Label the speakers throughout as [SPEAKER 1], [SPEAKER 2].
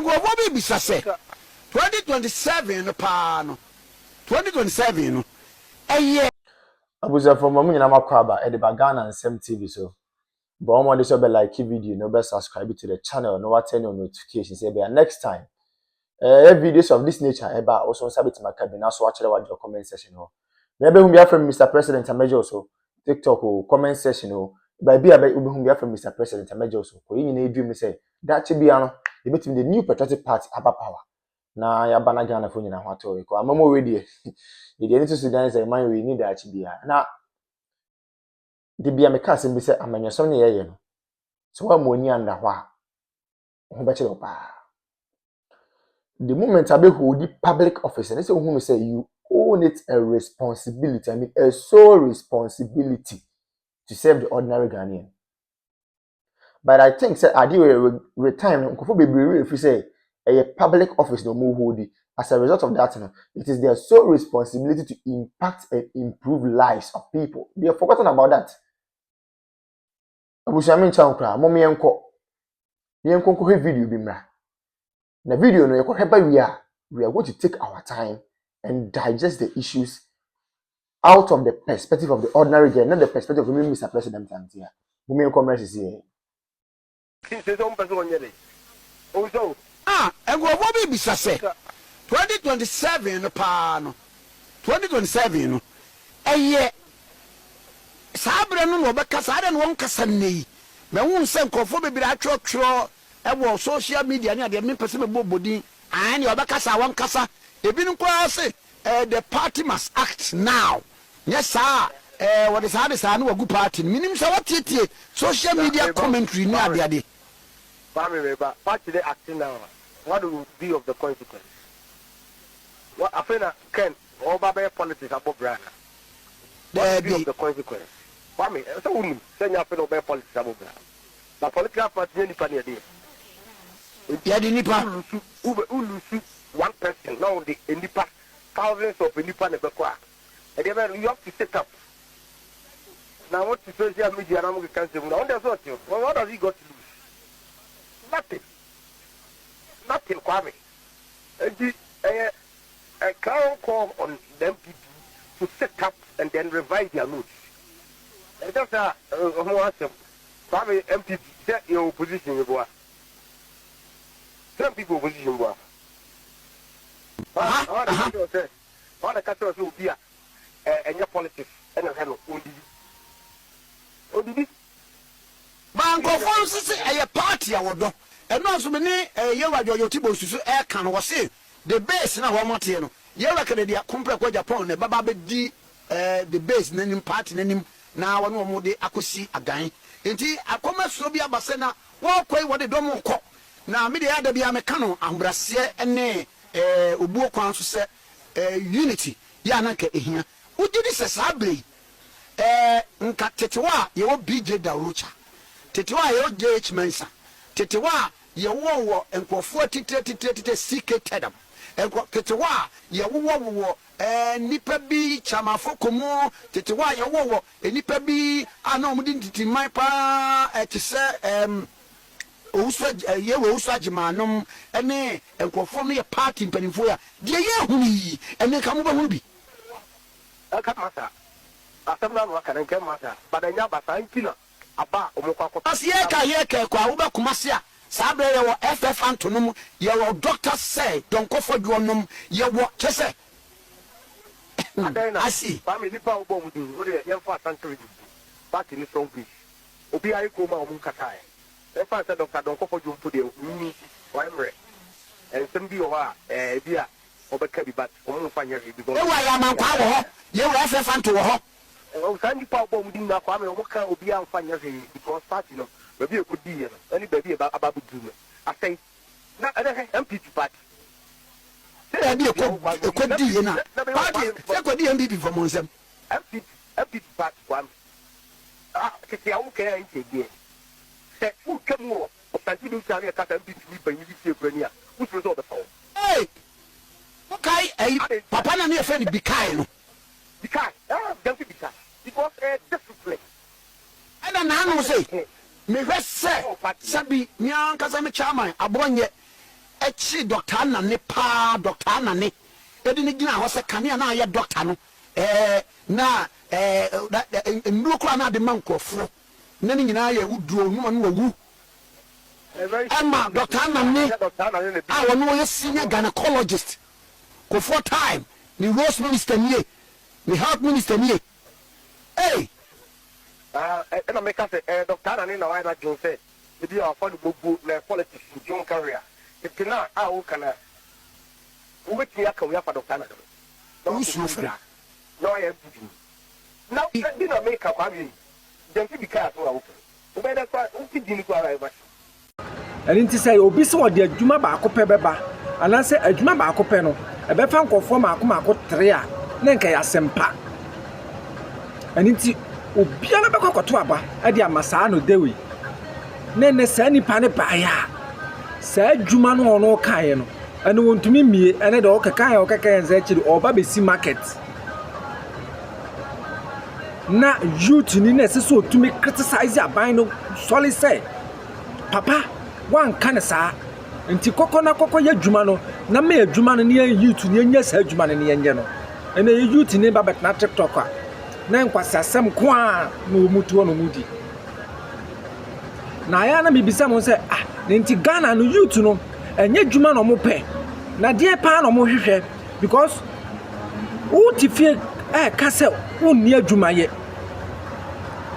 [SPEAKER 1] and go what be say 2027 pa no 2027 no eh
[SPEAKER 2] abuza from mamu nyina makwaba e de bagana and Sem TV so but omo dey so be like video no be subscribe to the channel no what turn on notifications say be next time videos of this nature eba also sabit makabina so watch the comment section ho maybe whom be from Mr. President Amejo so TikTok or comment section ho by be whom be from Mr. President Amejo so ko yin na edwum say that chi bia no e betim the new patriotic party aba power na ya bana Ghana fo nyina ho ato ko amamo we dey e dey into Sudan say man we need that chi bia na de bia me ka sem bi say amanyasom ne yeye no so wa mo ni anda ho a ho be chiro pa. The moment I be hold the public office, and they say, who say you own it a responsibility. I mean, a sole responsibility to serve the ordinary Ghanaian. But I think, say, I do retirement. If you say a public office no more hold it, as a result of that, it is their sole responsibility to impact and improve lives of people. They have forgotten about that. Abushamin Chankra, Mommy Enko, the Enko video bimra. The video no we are going to take our time and digest the issues out of the perspective of the ordinary girl, not the perspective of Mr. President here. Who may come is here.
[SPEAKER 1] And go what be say 2027 pa no 2027 no eh sabre no no be kasa de no won kasa nei me won se nkofo be bi atwotwo ebo social media ni ade me pese me bobodin an you obekasa won kasa ebi nko say the party must act now. Yes sir. What is hard is no wagu party minim say what tie social media commentary ni ade
[SPEAKER 3] party they acting now. What will be of the consequence? What afena Ken over by politics about Br0. What will be of the consequence? For me, so we say you afena by politics about Br0. The political party ni pani ade.
[SPEAKER 1] Yeah, the nipa.
[SPEAKER 3] Ulu one person now the nipa thousands of nipa nebekwa. And then you have to set up. Now what the social media now we can say now there's what you. What has he got to lose? Nothing. Nothing, Kwame. A crown call on the NPP to set up and then revise their notes. And that's Kwame MPP set your opposition you go. Some people opposition go. All the countries will be and your politics and a hello. ODB.
[SPEAKER 1] Banko Fonsi a party I would. And also many your tibo susu air can was say the base na one motieno. Yellow Canada compare kwa Japan, the Baba di the base name party name now one more de akusi again. Inti akoma sobia basena walk away what the domo co. Now media de bia mecano and brassier and ubu kwanso se unity ya na ke ehia. Uji di se sabre nka tetewa ye wo BJ Daurucha. Tetewa ye wo JH Mensa. Tetewa ye wo enkofo titete CK Tedam. Tetewa ye wo nipa bi chamafo komo tetewa ye wo nipa bi ana omudi ntitiman pa etise owuswa ye wo uswa jimanom ene enkofo no ye party mpanimfo ya de ye huni ene ka mo ba huni bi
[SPEAKER 3] aka masa asamna no aka nke masa badanya basa nkina aba omukwa
[SPEAKER 1] asiye ka ye ka kwa wo ba kumase a sabre ye wo FF antonom ye wo doctor say donkofo duonom ye wo kese asi
[SPEAKER 3] family pa obo mudu o de ye fa sanctuary party ni strong peace obi ayi ko ma o mun kata e fa say doctor donkofo jumpo de ni wa emre en sembi o ha bia obeka bi bat o mun fa nya bi go
[SPEAKER 1] e wa ya man kwa wo ye wo FF anto wo ho
[SPEAKER 3] o sanni pa obo mudu na kwa me o ka obi an fa nya because party no baby e could be any baby ababu do I say na MPP party
[SPEAKER 1] baby e could be na party e could be MPP for monsem
[SPEAKER 3] MPP party one kete awu ke an tege se u kemu o tanti do tare ka MPP ban yi tie kwani a u so so be so
[SPEAKER 1] hey okay papa na me friend bikai no
[SPEAKER 3] bikai don't be bikai because discipline
[SPEAKER 1] I don't know say me say sabi nyan kasa me chairman abonye echi doctor na ne pa doctor na ne edi ne gina ho se kanea na ye doctor no na nduro kra na de mankofo na ni nyina ye wuduo numa no wu ama doctor na ne a wono ye senior gynecologist ko for time ni Rose minister nie ni health minister nie hey
[SPEAKER 3] and make us a doctor and in a while John said if you are for the book politics John career if you not how can I wait me for doctor no I now you know make up I mean don't be careful open better who did you arrive
[SPEAKER 4] and it say obi so de adwuma ba akopɛ bɛba anase adwuma ba akopɛ no ɛbɛfa nkɔfo ma akoma 3 a na nka ya sempa and obia na bekokoto aba e de amasa no dewi na ne sa nipa ne baaya sa adwuma no ono kae no ene wontumi mie ene de okeka ya okeka ya za chiri oba be si market na youth ni na se so otumi criticize aban no solid say papa wan kan sa nti kokko na kokko ya adwuma no na me adwuma no ne youth ni anya sa adwuma no ne yenye no ene youth ni ba bet na TikTok a na nkwasasem kwa no mutuo no mudi na ya na bibisa mo se nti Ghana no youth no enye dwuma no mo pe na de pa no mo hwehwe because uti fie ka se wonni adwuma ye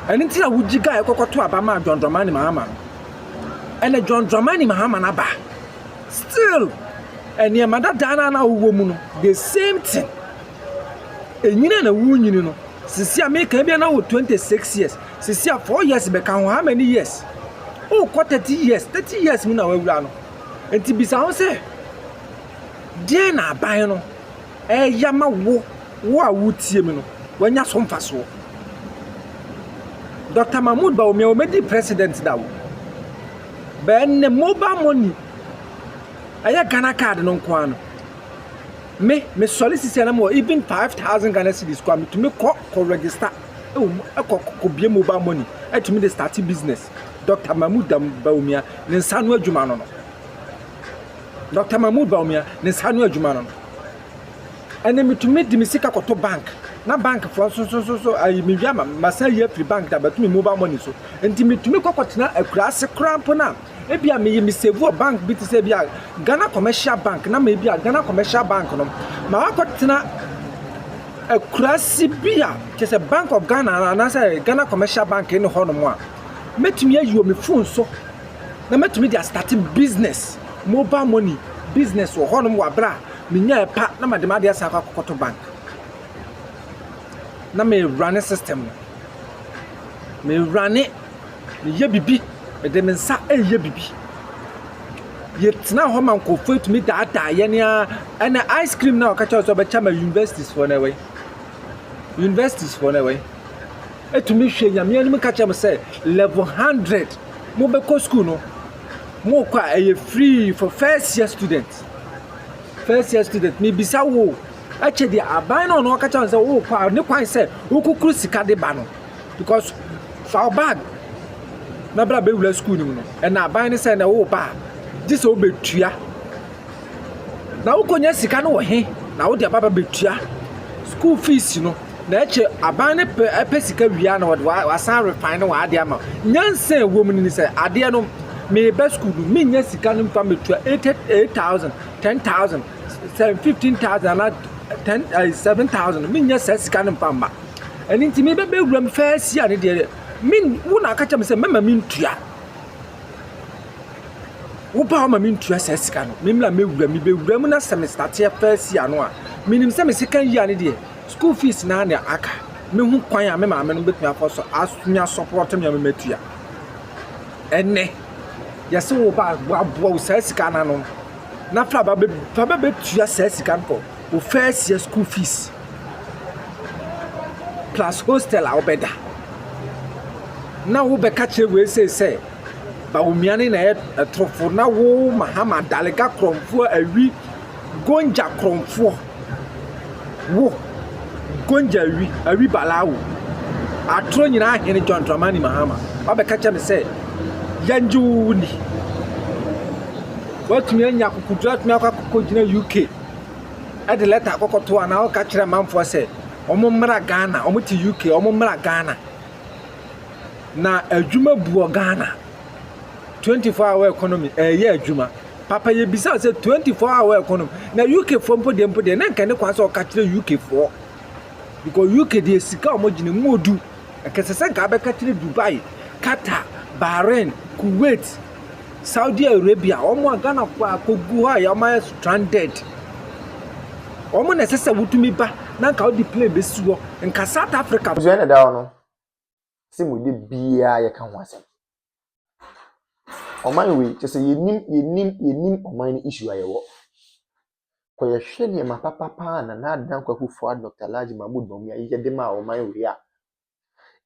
[SPEAKER 4] eni nti na wujiga ekokoto abama Dwondwamani Mahama ene Dwondwamani Mahama na ba still eni amada dana na wo mu no the same thing enyina na wunyini no sisi America bia na 26 years sisi 4 years be kan how many years oh 30 years mu na wawura no enti bisa ho se die na aban no yama wo a wutie mi no wanya so mfaso Dr. Mahmoud Bawumia o medi president dawo ben ne mobile money aya Ghana card no kwa no me solicit na mo even 5,000 Ghana cedis kwa me to me ko register ko bie mobile money to me the starting business Dr. Mahmoud Bawumia ne nsanu adwuma no Dr. Mahmoud Bawumia ne nsanu adwuma no ene me to me di misika koto bank na bank for so ayi me via masa ye free bank da but me mobile money so enti me to me kokotena akurase cramp na ebia me save bank bit say bia Ghana commercial bank na me bia Ghana commercial bank no ma akotena akurase bia ke say Bank of Ghana na say Ghana commercial bank in ho no mo a metumi ayi me phone so na metumi dia starting business mobile money business wo ho no mo abra me nya pa na ma de ma dia sa akokoto bank na me run system me run it ye bibi me de me nsa ye bibi ye tena ho man ko fit me data ye ne ana ice cream na o ka cho so be chama universities for na way etumi hwe nyame anim ka cha me say level 100 mo be ko school no mo kwa free for first year students me bisa wo ache di aban no ka cha say wo kwa ne kwan say wo kukuru sika de ba no because for bag na bra be wula school ni no e na aban ne say na wo ba dis o betua na wo konya sika no wo he na wo de baba betua school fees no na eche aban ne pe sika wia na wa san refine wa ade ama nyanse wo mu ni say ade no me be school me nya sika no mfa betua 8,000 10,000 15,000 na 7,000 me nya sika no mfa ma eni nti me be wura me first year ne de min wo na aka chama say mama min tua wo ba ma min tua sika no me mla me wura me be wura mu na semester tie first year no a minim say me second year ne de school fees na na aka me hu kwan a me ma me no betumi afọ so asunya support me me tua enne yase wo ba wo sika na no na fa ba be tua sika no wo first year school fees plus hostel a obeda na wo be ka che we say Bawumia ni na trofo na wo Mahama dalega kromfo awi gonja kromfo wo gonja awi balawo atro nyina ahene Dwondwamani Mahama ba be ka che me say yanju ni what me nya kukudrat me akọ gina UK e de letter akọ to ana o ka kire manfo se omo mmra Ghana omo ti UK omo mmra Ghana na adwuma buo Ghana 24-hour economy ye adwuma papa ye bisa say 24-hour economy na UK for mpo de na nka ne kwa so ka kire UK for because UK de sika omo gina mu odu ekesese ga be ka kire Dubai Qatar Bahrain Kuwait Saudi Arabia omo Ghana kwa kogu ha ya ma stranded omo na sese wutumi ba na nka odi play be suwo nka South Africa
[SPEAKER 2] so ene da no si mu de bia ye ka ho asem oman we just yenim oman issue ayewo ko ye hwe ne ma papa na adan kwaku for Dr. Laji Mahmood Bawumia ye de ma oman we a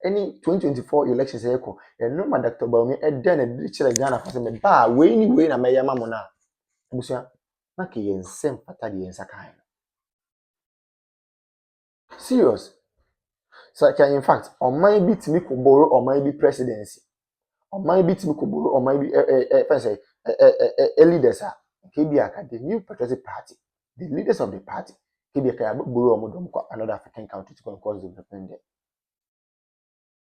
[SPEAKER 2] any 2024 elections eko eno ma Dr. Bawumia e den e de kire Ghana for me ba we ni we na meya ma mo na abusia na ke ye nsem pata de yensa kan serious so in fact oman bi timi ko borrow oman bi presidency oman bi timi ko borrow oman bi say leaders are KBK the new patriotic party the leaders of the party KBK borrow omodom kwa another African country to cause development there.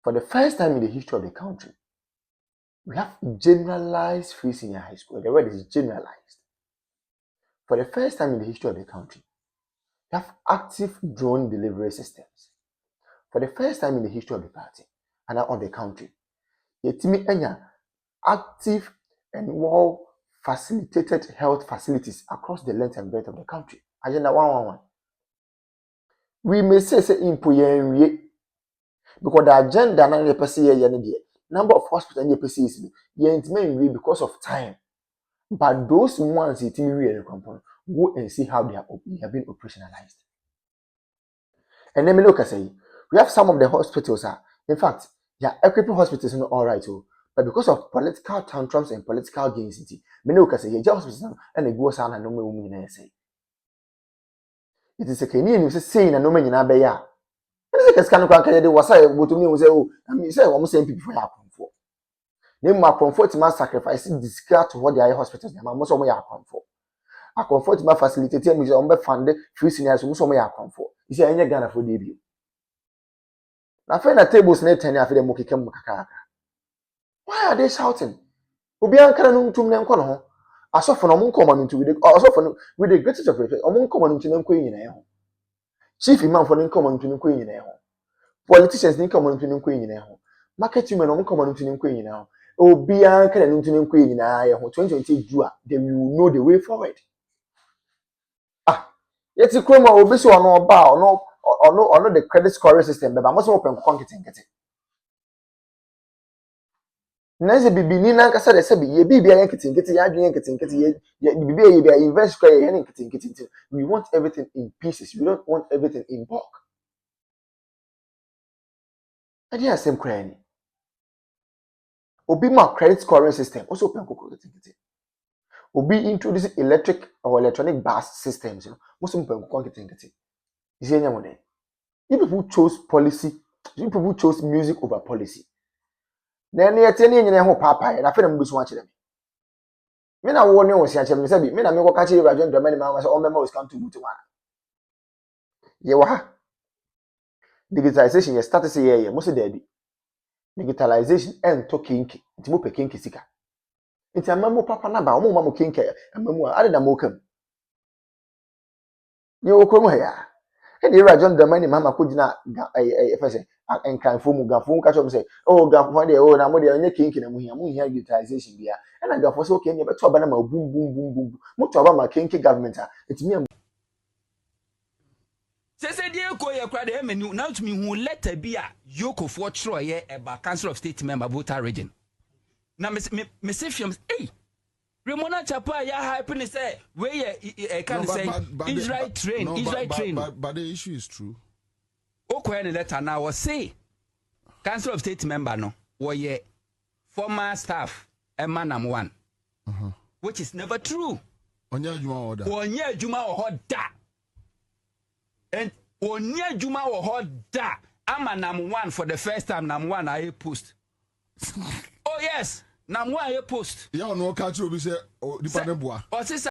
[SPEAKER 2] For the first time in the history of the country, we have generalized free senior high school. The word is generalized. For the first time in the history of the country, we have active drone delivery systems. For the first time in the history of the party and of the country, yetimi enya active and well facilitated health facilities across the length and breadth of the country. Agenda 111. We may say impoyen because the agenda na the person here number of hospitals the person is because of time. But those ones it really component go and see how they have been operationalized. And then me look say we have some of the hospitals in fact equipping hospitals not all right but because of political tantrums and political gains me look say yeah hospitals and they go sana no me say it is a Kenyan you say na no me nyina be ya. This can kwa kaya de wasa botumi wo say oh I mean say almost NPP for yakonfo. Name ma comfort ma sacrifice discard to what their hospitals dem almost omo yakonfo. A comfort ma facilitate me say omo fund free seniors almost omo yakonfo. You say anya Ghana for debut. Na fe na tables na 10 afi dem kekam kakaka. Why are they shouting? Obi ankara no ntum ne nko no ho. Asofo no mo nkoma no ntu with the greatest of respect omo nkoma no ntu ne nko nyina ho. Chief imam for the nkoma no ntu ne nko nyina ho. Politicians ni come on to nkwe nyina ho marketing men no come on to nkwe nyina ho obi an kana no to nkwe nyina ye ho 2020 ju they will know the way forward yeti kroma obi so ono oba ono the credit scoring system beba mo so open konketenkete na ze bibi ni na nkasa de se bi ye bibi ya nketenkete ya adwen nketenkete ye bibi ye bia invest square ye nketenkete we want everything in pieces we don't want everything in bulk. Adi asem krani obi ma credit scoring system also open konketenkete obi introduce electric or electronic bus systems most open konketenkete is enya mo den. You people chose policy, you people chose music over policy. Then you tell me ho papa na fe na mbusu wa kire me na wo ne wo sia kire me sabi me na me ko ka kire Br0 mani ma so o mema was come to butu wana ye wa ha digitalization ye start say ye mo se dabi digitalization and talking nti mo pe kinki sika nti amamu papa na ba o mo ma mo kinki amamu a ade na mo kam ye wo ko mo ya e de Br0 mani ma ko gina efese enkanfo mu gafo ka chom say oh gafo de oh na mo de onye kinki na mo hia digitalization bia e na gafo so okay me beto ba na ma bum mo to ba ma kinki government etimi
[SPEAKER 5] Sese die ko ye kra de menu na to me hu letter bi a yokofo chro ye eba council of state member Volta region na me se fiam eh Remona Chapa ya hype ni say we ye can say Israel train
[SPEAKER 6] but the issue is true.
[SPEAKER 5] Okwa ni letter na was say council of state member no wo ye former staff emanam one which is never true.
[SPEAKER 6] Onya
[SPEAKER 5] adwuma oda and onya adwuma oda ama nam one for the first time nam one I post. Oh yes, na mo aye post
[SPEAKER 6] ya no catch obi say nipa ne boa
[SPEAKER 5] o